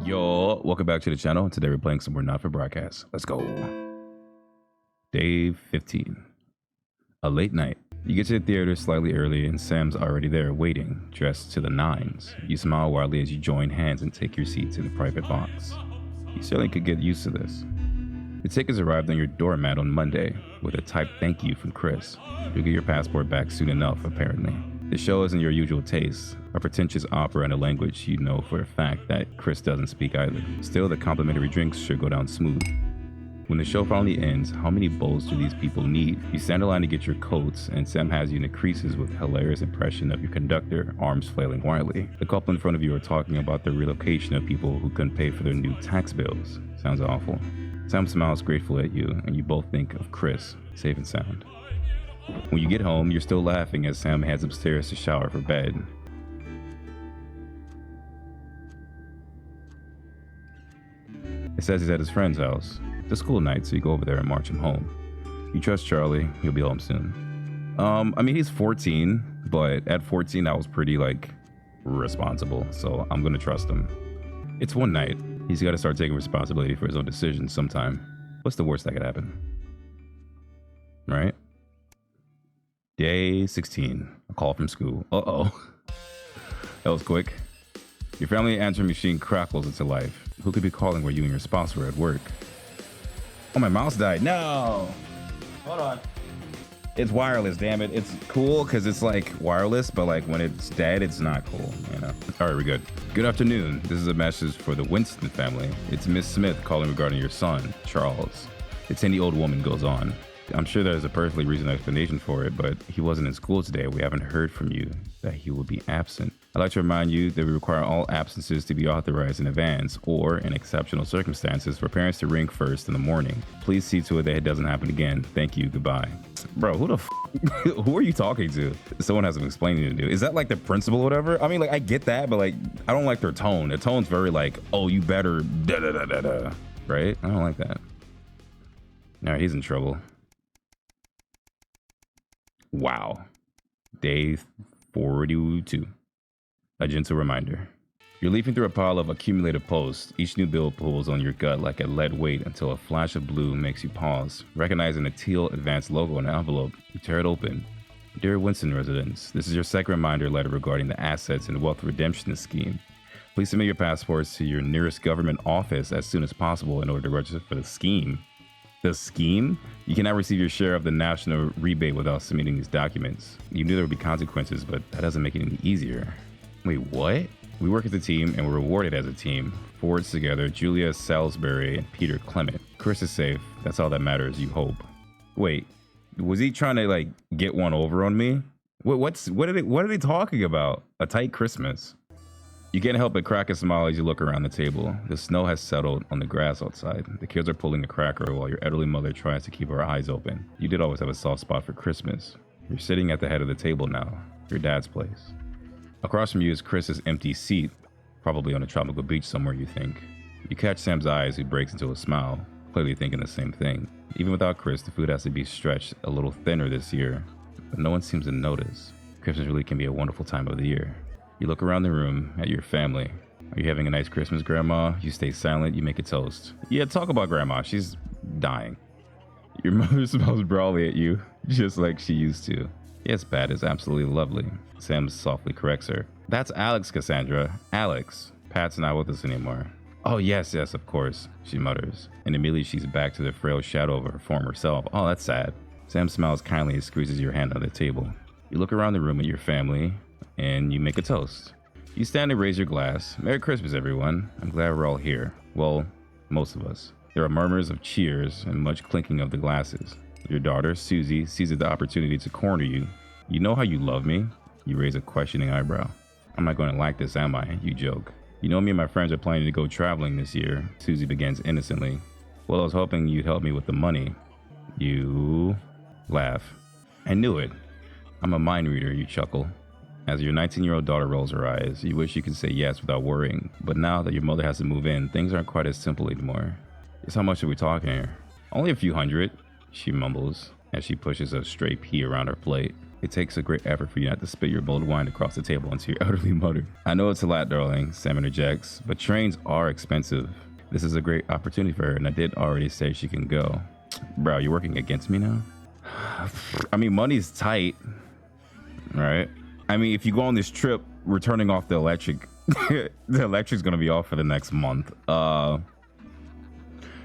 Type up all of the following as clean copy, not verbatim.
Yo, welcome back to the channel. Today we're playing some more Not for Broadcast. Let's go. Day 15. A late night. You get to the theater slightly early and Sam's already there waiting, dressed to the nines. You smile wildly as you join hands and take your seats in the private box. You certainly could get used to this. The tickets arrived on your doormat on Monday with a typed thank you from Chris. You'll get your passport back soon enough, apparently. The show isn't your usual taste, a pretentious opera in a language you know for a fact that Chris doesn't speak either. Still, the complimentary drinks should go down smooth. When the show finally ends, how many bowls do these people need? You stand in line to get your coats, and Sam has you in the creases with a hilarious impression of your conductor, arms flailing wildly. The couple in front of you are talking about the relocation of people who couldn't pay for their new tax bills. Sounds awful. Sam smiles grateful at you, and you both think of Chris, safe and sound. When you get home, you're still laughing as Sam heads upstairs to shower for bed. It says he's at his friend's house. It's a school night, so you go over there and march him home. You trust Charlie, he'll be home soon. I mean, he's 14, but at 14, I was pretty, responsible, so I'm gonna trust him. It's one night. He's gotta start taking responsibility for his own decisions sometime. What's the worst that could happen? Right? Day 16, a call from school. Uh-oh. That was quick. Your family answering machine crackles into life. Who could be calling where you and your spouse were at work? Oh, my mouse died. No! Hold on. It's wireless, damn it. It's cool because it's wireless, but when it's dead, it's not cool, you know? All right, we're good. Good afternoon. This is a message for the Winston family. It's Miss Smith calling regarding your son, Charles. The 10-year-old woman goes on. I'm sure there's a perfectly reasonable explanation for it, but he wasn't in school today. We haven't heard from you that he will be absent. I'd like to remind you that we require all absences to be authorized in advance or in exceptional circumstances for parents to ring first in the morning. Please see to it that it doesn't happen again. Thank you. Goodbye. Bro, who the who are you talking to? Someone has some explaining to do. Is that the principal or whatever? I mean, I get that, but I don't like their tone. The tone's very oh, you better da da da da da. Right? I don't like that. All right, he's in trouble. Wow. Day 42. A gentle reminder. You're leafing through a pile of accumulated posts. Each new bill pulls on your gut like a lead weight until a flash of blue makes you pause. Recognizing the teal advanced logo on the envelope, you tear it open. Dear Winston residents, this is your second reminder letter regarding the assets and wealth redemption scheme. Please submit your passports to your nearest government office as soon as possible in order to register for the scheme. The scheme? You cannot receive your share of the national rebate without submitting these documents. You knew there would be consequences, but that doesn't make it any easier. Wait, what? We work as a team and we're rewarded as a team. Forwards together, Julia Salisbury and Peter Clement. Chris is safe. That's all that matters, you hope. Wait, was he trying to get one over on me? What are they talking about? A tight Christmas. You can't help but crack a smile as you look around the table. The snow has settled on the grass outside. The kids are pulling the cracker while your elderly mother tries to keep her eyes open. You did always have a soft spot for Christmas. You're sitting at the head of the table now, your dad's place. Across from you is Chris's empty seat, probably on a tropical beach somewhere, you think. You catch Sam's eyes, who breaks into a smile, clearly thinking the same thing. Even without Chris, the food has to be stretched a little thinner this year, but no one seems to notice. Christmas really can be a wonderful time of the year. You look around the room at your family. Are you having a nice Christmas, Grandma? You stay silent, you make a toast. Yeah, talk about Grandma, she's dying. Your mother smiles broadly at you, just like she used to. Yes, Pat is absolutely lovely. Sam softly corrects her. That's Alex, Cassandra. Alex. Pat's not with us anymore. Oh, yes, of course, she mutters. And immediately she's back to the frail shadow of her former self. Oh, that's sad. Sam smiles kindly and squeezes your hand on the table. You look around the room at your family, and you make a toast. You stand and raise your glass. Merry Christmas, everyone. I'm glad we're all here. Well, most of us. There are murmurs of cheers and much clinking of the glasses. Your daughter, Susie, seizes the opportunity to corner you. You know how you love me? You raise a questioning eyebrow. I'm not going to like this, am I? You joke. You know me and my friends are planning to go traveling this year. Susie begins innocently. Well, I was hoping you'd help me with the money. You laugh. I knew it. I'm a mind reader, you chuckle. As your 19-year-old daughter rolls her eyes, you wish you could say yes without worrying. But now that your mother has to move in, things aren't quite as simple anymore. Just how much are we talking here? Only a few hundred, she mumbles as she pushes a stray pea around her plate. It takes a great effort for you not to spit your mulled wine across the table onto your elderly mother. I know it's a lot, darling, Sam interjects, but trains are expensive. This is a great opportunity for her, and I did already say she can go. Bro, you're working against me now? I mean, money's tight, right? I mean, if you go on this trip, we're turning off the electric. The electric's gonna be off for the next month.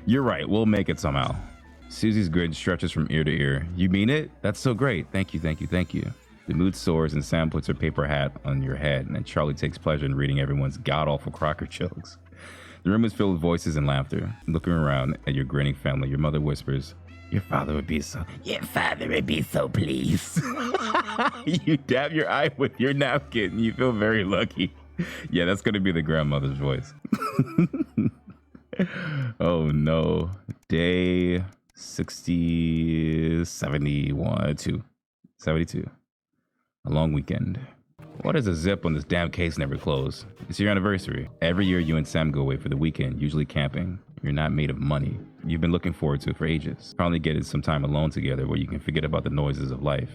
You're right, we'll make it somehow. Susie's grin stretches from ear to ear. You mean it? That's so great. Thank you, thank you, thank you. The mood soars and Sam puts her paper hat on your head, and Charlie takes pleasure in reading everyone's god-awful Crocker jokes. The room is filled with voices and laughter. Looking around at your grinning family, your mother whispers, Your father would be so pleased. You dab your eye with your napkin. You feel very lucky. Yeah, that's going to be the grandmother's voice. Oh no. Day 72. A long weekend. Why does a zip on this damn case never close? It's your anniversary. Every year you and Sam go away for the weekend, usually camping. You're not made of money. You've been looking forward to it for ages. Finally getting some time alone together where you can forget about the noises of life.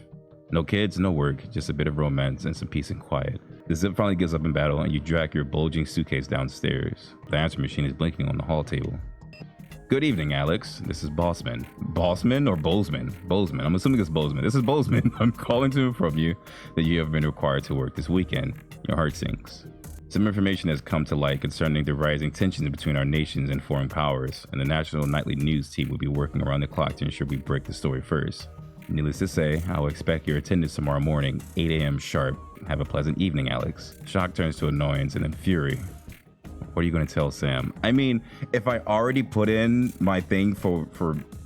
No kids, no work, just a bit of romance and some peace and quiet. The zip finally gives up in battle and you drag your bulging suitcase downstairs. The answer machine is blinking on the hall table. Good evening, Alex. This is Bossman. Bossman or Bozeman? Bozeman. I'm assuming it's Bozeman. This is Bozeman. I'm calling to inform you that you have been required to work this weekend. Your heart sinks. Some information has come to light concerning the rising tensions between our nations and foreign powers, and the National Nightly News team will be working around the clock to ensure we break the story first. Needless to say, I will expect your attendance tomorrow morning, 8 a.m. sharp. Have a pleasant evening, Alex. Shock turns to annoyance and then fury. What are you going to tell Sam? I mean, if I already put in my thing for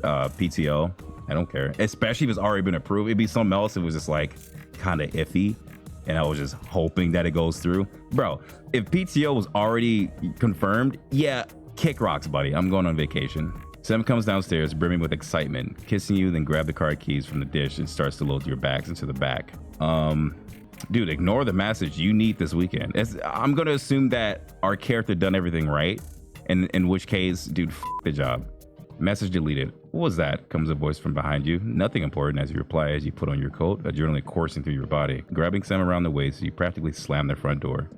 PTO, I don't care. Especially if it's already been approved. It'd be something else. It was just like kind of iffy. And I was just hoping that it goes through. Bro, if PTO was already confirmed, yeah, kick rocks, buddy. I'm going on vacation. Sam comes downstairs, brimming with excitement, kissing you, then grab the car keys from the dish and starts to load your bags into the back. Dude, ignore the message. You need this weekend. I'm going to assume that our character done everything right. And in which case, dude, the job. Message deleted. What was that? Comes a voice from behind you. Nothing important as you reply as you put on your coat, adrenaline coursing through your body. Grabbing Sam around the waist, you practically slam the front door.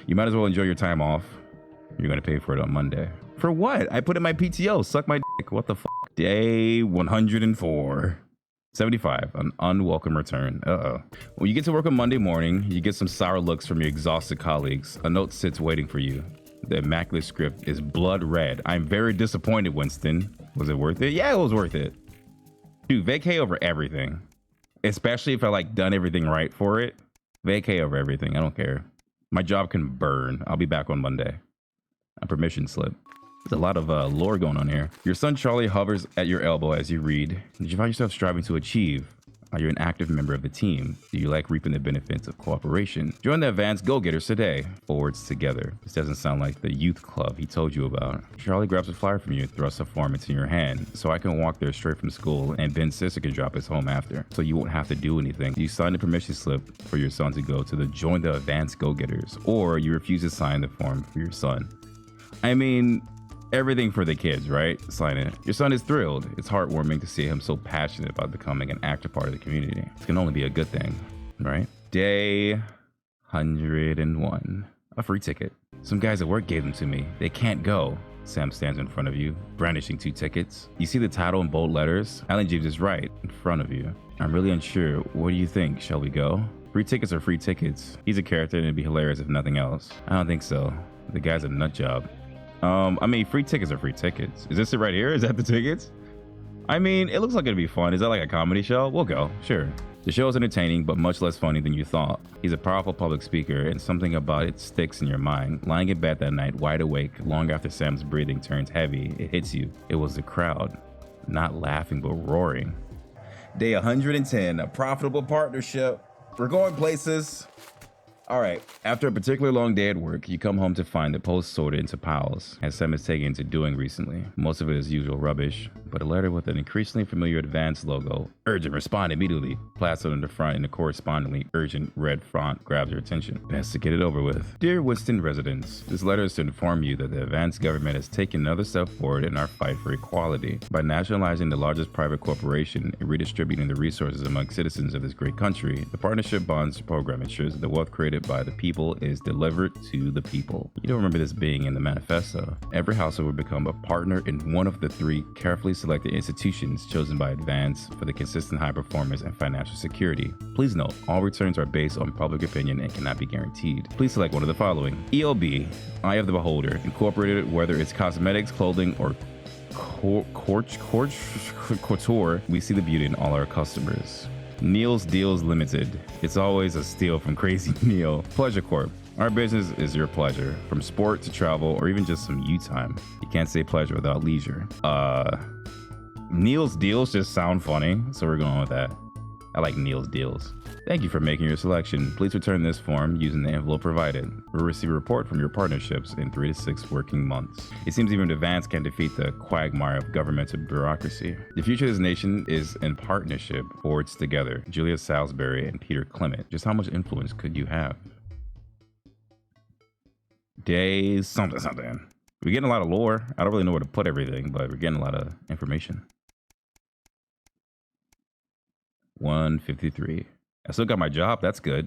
You might as well enjoy your time off. You're going to pay for it on Monday. For what? I put in my PTO. Suck my dick. What the f? Day 104. 75, an unwelcome return. When you get to work on Monday morning, you get some sour looks from your exhausted colleagues. A note sits waiting for you. The immaculate script is blood red. I'm very disappointed, Winston. Was it worth it? Yeah, it was worth it. Dude, vacay over everything. Especially if I like done everything right for it. Vacay over everything. I don't care. My job can burn. I'll be back on Monday. A permission slip. There's a lot of lore going on here. Your son Charlie hovers at your elbow as you read. Did you find yourself striving to achieve? Are you an active member of the team? Do you like reaping the benefits of cooperation? Join the advanced go-getters today. Forwards together. This doesn't sound like the youth club he told you about. Charlie grabs a flyer from you and thrusts a form into your hand so I can walk there straight from school and Ben's sister can drop us home after. So you won't have to do anything. You sign the permission slip for your son to go to the join the advanced go-getters, or you refuse to sign the form for your son. I mean, everything for the kids, right? Sign it. Your son is thrilled. It's heartwarming to see him so passionate about becoming an active part of the community. This can only be a good thing, right? Day 101. A free ticket. Some guys at work gave them to me. They can't go. Sam stands in front of you, brandishing 2 tickets. You see the title in bold letters? Alan Jeeves is right in front of you. I'm really unsure. What do you think? Shall we go? Free tickets are free tickets. He's a character and it'd be hilarious if nothing else. I don't think so. The guy's a nut job. I mean, free tickets are free tickets. Is this it right here? Is that the tickets? I mean, it looks like it'd be fun. Is that like a comedy show? We'll go, sure. The show is entertaining, but much less funny than you thought. He's a powerful public speaker, and something about it sticks in your mind. Lying in bed that night, wide awake, long after Sam's breathing turns heavy, it hits you. It was the crowd, not laughing, but roaring. Day 110, a profitable partnership. We're going places. All right. After a particularly long day at work, you come home to find the post sorted into piles, as Sam is taken into doing recently. Most of it is usual rubbish, but a letter with an increasingly familiar advanced logo, urgent, respond immediately, plastered on the front in a correspondingly urgent red font grabs your attention. Best to get it over with. Dear Winston residents, this letter is to inform you that the advanced government has taken another step forward in our fight for equality. By nationalizing the largest private corporation and redistributing the resources among citizens of this great country, the Partnership Bonds program ensures that the wealth created by the people is delivered to the people. You don't remember this being in the manifesto. Every household will become a partner in one of the 3 carefully selected institutions chosen by Advance for the consistent high performance and financial security. Please note, all returns are based on public opinion and cannot be guaranteed. Please select one of the following. ELB, Eye of the Beholder, incorporated whether it's cosmetics, clothing, or couture, we see the beauty in all our customers. Neil's Deals Limited. It's always a steal from Crazy Neil. Pleasure Corp. Our business is your pleasure. From sport to travel or even just some you time. You can't say pleasure without leisure. Neil's Deals just sound funny, so we're going with that. I like Neil's Deals. Thank you for making your selection. Please return this form using the envelope provided. We'll receive a report from your partnerships in 3 to 6 working months. It seems even Advance can defeat the quagmire of governmental bureaucracy. The future of this nation is in partnership, forwards together. Julia Salisbury and Peter Clement. Just how much influence could you have? Days something. We're getting a lot of lore. I don't really know where to put everything, but we're getting a lot of information. 153. I still got my job. That's good.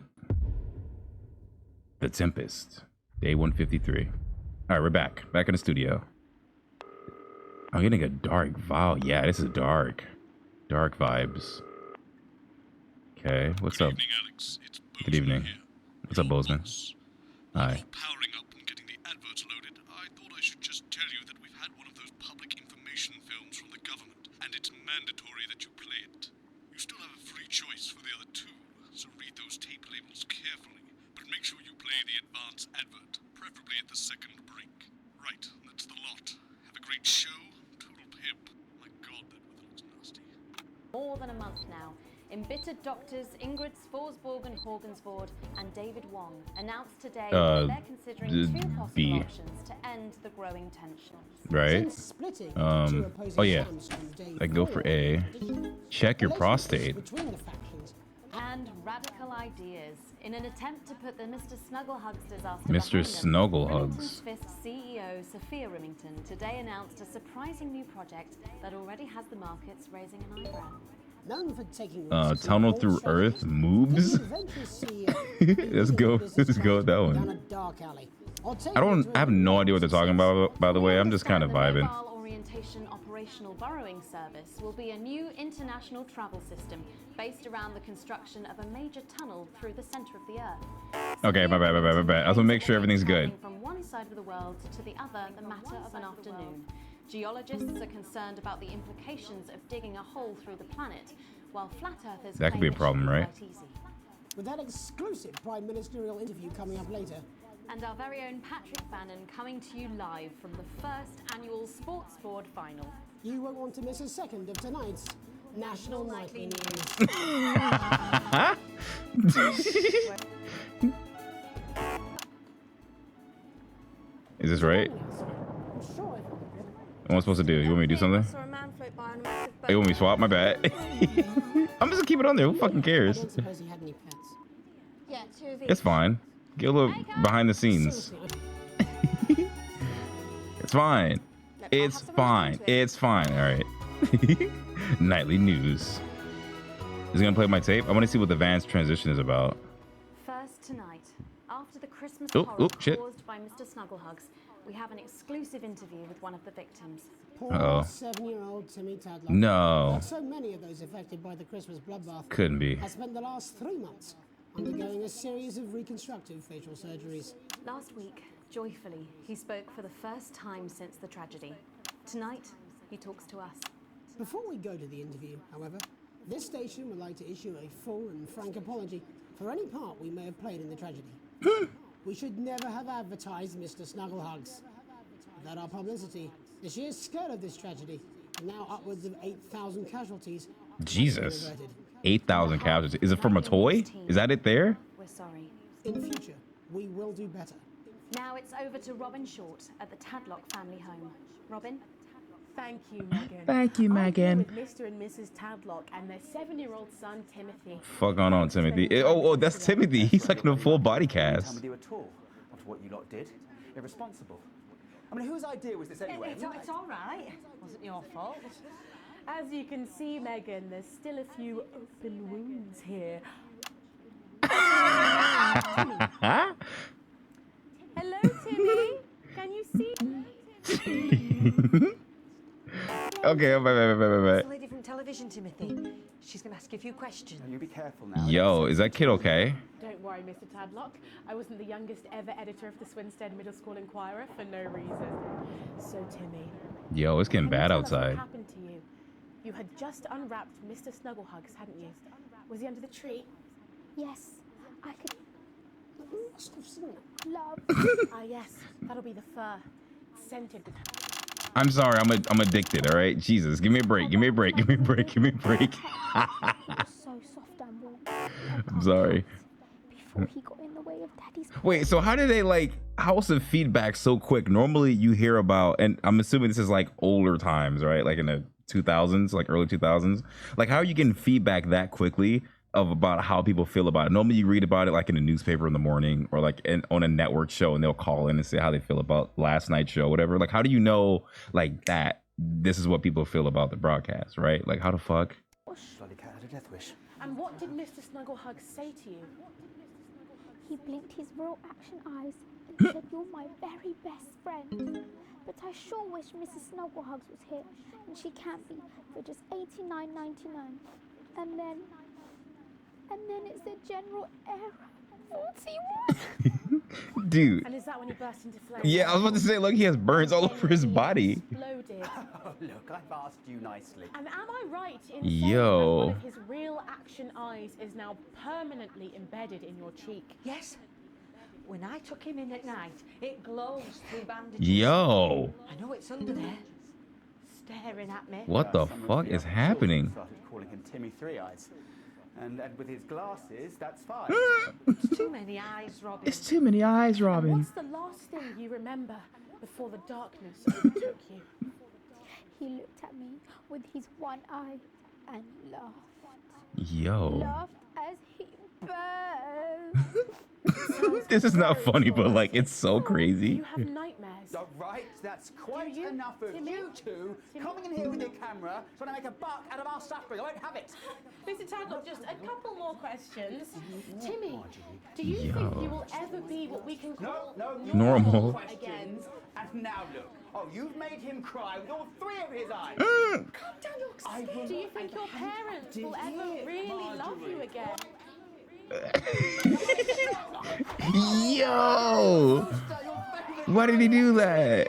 The Tempest. Day 153. All right, we're back. Back in the studio. I'm getting a dark vibe. Yeah, this is dark. Dark vibes. Okay, what's up? Good evening, Alex. It's Bozeman Good evening. here. What's up, Bozeman? Hi. Before powering up and getting the adverts loaded, I thought I should just tell you that we've had one of those public information films from the government, and it's mandatory that you play it. You still have a free choice for the other 2, so read those tape labels carefully, but make sure you play the advance advert, preferably at the second break. Right, that's the lot. Have a great show. Total pimp. My god, that weather looks nasty. More than a month now, embittered doctors Ingrid Forsborg and Horgensvoord and David Wong announced today that they're considering 2 possible options to end the growing tensions. Right. Oh yeah. I go for A. Check your prostate. And radical ideas in an attempt to put the Mr. Snugglehugs disaster Mr. behind them, Snugglehugs. Remington's Fist CEO Sophia Remington today announced a surprising new project that already has the markets raising an eyebrow. Known for taking Tunnel through Earth moves. Let's go with that one. I have no idea what they're talking about, by the way. I'm just kind of vibing. Mobile Orientation Operational Borrowing Service will be a new international travel system based around the construction of a major tunnel through the center of the Earth. Okay, my bad. I just want to make sure everything's good. From one side of the world to the other, the matter of an afternoon. Geologists are concerned about the implications of digging a hole through the planet, while flat earthers That could be a problem, right? With that exclusive prime ministerial interview coming up later. And our very own Patrick Bannon coming to you live from the first annual Sports Board final. You won't want to miss a second of tonight's National Nightly News. Is this right? What am I supposed to do? You want me to do something? Oh, you want me to swap? My bad. I'm just gonna keep it on there. Who fucking cares? I don't suppose he had any pets. Yeah, 2 of each. It's fine. Get a little behind the scenes. It's fine. It's fine. It's fine. All right. Nightly news. Is he gonna play my tape? I want to see what the Vance transition is about. First tonight, after the Christmas Oh, horror shit. caused by Mr. Snugglehugs, we have an exclusive interview with one of the victims. Poor Uh-oh. 7-year-old Timmy Tadlock. No. Like so many of those affected by the Christmas bloodbath, Couldn't be. has spent the last 3 months undergoing a series of reconstructive facial surgeries. Last week, joyfully, he spoke for the first time since the tragedy. Tonight, he talks to us. Before we go to the interview, however, this station would like to issue a full and frank apology for any part we may have played in the tragedy. We should never have advertised Mr. Snugglehugs. Without our publicity, the sheer scale of this tragedy, and now upwards of 8,000 casualties. Jesus. 8,000 casualties. Is it from a toy? Is that it there? We're sorry. In future, we will do better. Now it's over to Robin Short at the Tadlock family home. Robin? Thank you, Megan. Thank you, I'm Megan. here with Mr. and Mrs. Tadlock and their 7-year-old son, Timothy. Fuck on, Timothy. Oh, that's Timothy. He's like in a full body cast. Time with you at all after what you lot did. Irresponsible. I mean, whose idea was this anyway? It's all right. Wasn't your fault. As you can see, Megan, there's still a few open wounds here. Hello, Timmy. Can you see? Okay, bye. It's a lady from television, Timothy. She's going to ask you a few questions. You be careful now. Yo, is that kid okay? Don't worry, Mr. Tadlock. I wasn't the youngest ever editor of the Swinstead Middle School Inquirer for no reason. So, Timmy. Yo, it's getting can you bad tell us outside. What happened to you? You had just unwrapped Mr. Snugglehugs, hadn't you? Was he under the tree? Yes, I could Must have seen it. love. Ah, yes. That'll be the fur. Scented with I'm sorry, I'm addicted, all right? Jesus, give me a break. So soft and warm. I'm sorry. Before he got in the way of Daddy's. Wait, so how did they how was the feedback so quick? Normally you hear about, and I'm assuming this is like older times, right? Like in the 2000s, like early 2000s. Like how are you getting feedback that quickly about how people feel about it? Normally you read about it like in a newspaper in the morning or like on a network show, and they'll call in and say how they feel about last night's show, whatever. Like how do you know like that this is what people feel about the broadcast, right? Like how the fuck? Bloody cat had a death wish. And what did Mr. Snugglehugs say to you? He blinked his real action eyes and said, "You're my very best friend. But I sure wish Mrs. Snugglehugs was here, and she can't be for just $89.99. And then it's the general error. 41." Dude. And is that when he burst into flames? Yeah, I was about to say, look, he has burns all over his body. Exploded. Oh, look, I've asked you nicely. And am I right in saying that Yo. one of his real action eyes is now permanently embedded in your cheek? Yes. When I took him in at night, it glows through bandages. Yo. I know it's under there. Staring at me. What the Some of fuck the is other happening? children started calling him Timmy Three Eyes. And with his glasses, that's 5. It's too many eyes, Robin. It's too many eyes, And Robin. what's the last thing you remember before the darkness overtook you? He looked at me with his one eye and laughed. Yo. Laughed as he burned. This is not funny, but like it's so Do crazy. you have nightmares? All right, that's quite you? enough of Timmy? you two coming in here with your camera trying to make a buck out of our suffering. I won't have it. Mr. Tadlock, just a couple more questions. Timmy, do you Yo. think you will ever be what we can call Normal. Questions. And now look. Oh, you've made him cry with all 3 of his eyes. Calm down, you're excited. Do you think your parents will ever really love you again? Yo. Why did he do that?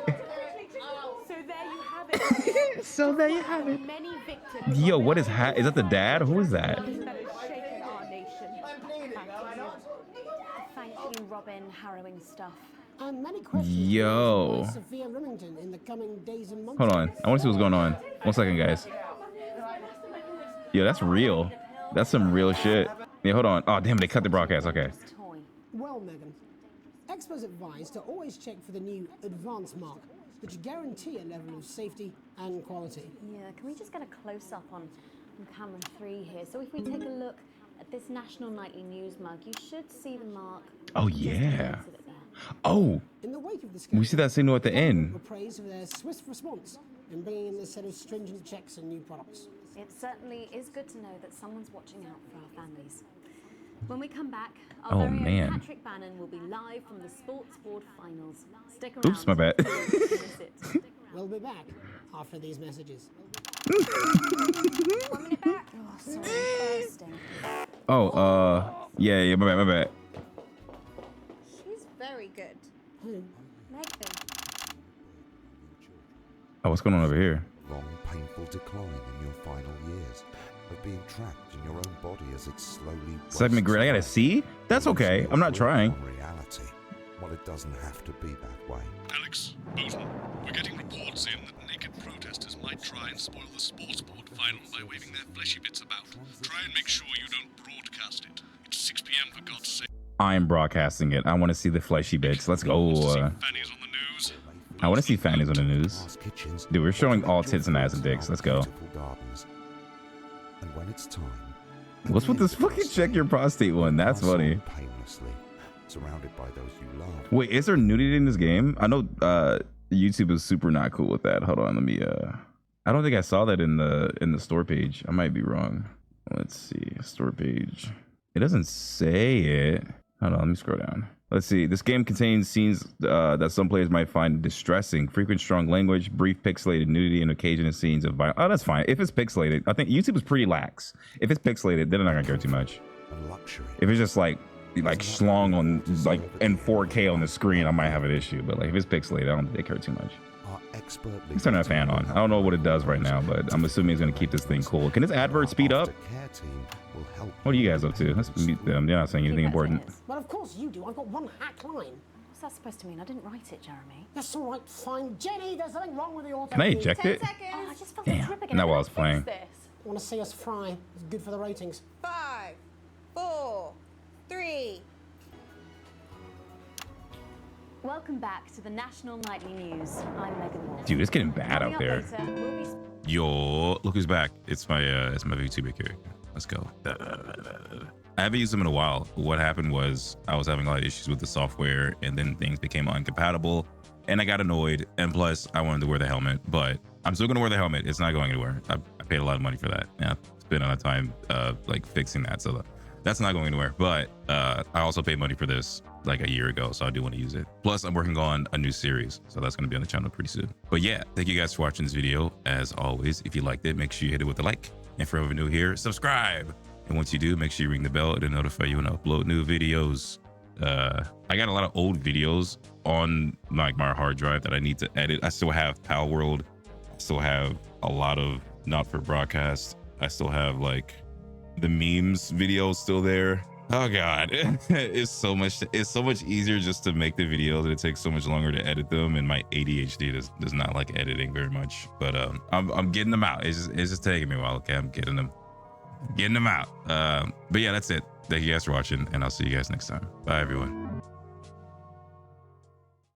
So there you have it. So there you have it. Many victims. Yo, what is is that the dad? Who is that? That has shaken our nation. Thank you, Robin. Harrowing stuff. And many questions Yo. by Sophia Remington in the coming days and months. Hold on. I want to see what's going on. 1 second, guys. Yo, that's real. That's some real shit. Yeah, hold on. Oh, damn, they cut the broadcast. Okay. Toy. Well, Megan, experts advise to always check for the new advance mark, which guarantee a level of safety and quality. Yeah, can we just get a close-up on camera 3 here? So if we take a look at this National Nightly News mug, you should see the mark. Oh, just yeah. underneath it there. Oh, In the wake of the we scandal, see that signal at the were end. praised for their swift response in bringing in this set of stringent checks and new products. It certainly is good to know that someone's watching out for our families. When we come back, our Oh, very own man. Patrick Bannon will be live from the Sports Board Finals. Stick around. Oops, my bad. You won't miss it. We'll be back after these messages. 1 minute back. Oh, sorry, bursting. Oh, yeah, my bad. She's very good. Megan. Oh, what's going on over here? Long, painful decline in your final years of being trapped in your own body as it slowly Segment grid. I gotta see? That's okay. I'm not trying. Reality. Well, it doesn't have to be that way. Alex, Bolton, we're getting reports in that naked protesters might try and spoil the sports board final by waving their fleshy bits about. Try and make sure you don't broadcast it. It's 6 p.m. for God's sake. I'm broadcasting it. I want to see the fleshy bits. Let's go. Fanny's on the news. I want to see fannies on the news. Dude, we're showing all tits and ass and dicks. Let's go. And when it's time, What's with this fucking check your prostate one? That's funny. painlessly, surrounded by those you love. Wait, is there nudity in this game? I know YouTube is super not cool with that. Hold on, let me I don't think I saw that in the store page. I might be wrong. Let's see. Store page. It doesn't say it. Hold on, let me scroll down. Let's see. This game contains scenes that some players might find distressing. Frequent strong language, brief pixelated nudity, and occasional scenes of violence. Oh, that's fine. If it's pixelated, I think YouTube is pretty lax. If it's pixelated, then I'm not gonna care too much. If it's just like schlong on like in 4K on the screen, I might have an issue. But like if it's pixelated, I don't think they care too much. Let's turn that fan on. I don't know what it does right now, but I'm assuming it's gonna keep this thing cool. Can this advert speed up? What are you guys up to? Let's mute them. They're not saying anything important. Well, of course you do. I've got one hack line. What's that supposed to mean? I didn't write it, Jeremy. That's all right, fine. Jenny, there's something wrong with the auto. Can I eject it? Oh, I just felt Damn. a trip again. Not while I How was do playing. fix this? Want to see us fry? It's good for the ratings. 5, 4, 3. Welcome back to the National Nightly News. I'm Megan Moore. Dude, it's getting bad Coming out up there. later, we'll be Yo, look who's back. It's my VTuber character. Let's go. I haven't used them in a while. What happened was I was having a lot of issues with the software, and then things became uncompatible, and I got annoyed. And plus, I wanted to wear the helmet, but I'm still gonna wear the helmet. It's not going anywhere. I paid a lot of money for that. Yeah, spent a lot of time like fixing that, so that's not going anywhere. But I also paid money for this like a year ago, so I do want to use it. Plus, I'm working on a new series, so that's going to be on the channel pretty soon. But yeah, thank you guys for watching this video. As always, if you liked it, make sure you hit it with a like. And for everyone new here, subscribe. And once you do, make sure you ring the bell to notify you when I upload new videos. I got a lot of old videos on like my hard drive that I need to edit. I still have Pal World. I still have a lot of Not For Broadcast. I still have like the memes videos still there. Oh god, it's so much easier just to make the videos, and it takes so much longer to edit them, and my ADHD does not like editing very much. But I'm getting them out. It's just taking me a while. Okay, I'm getting them out. But yeah, that's it. Thank you guys for watching, and I'll see you guys next time. Bye everyone.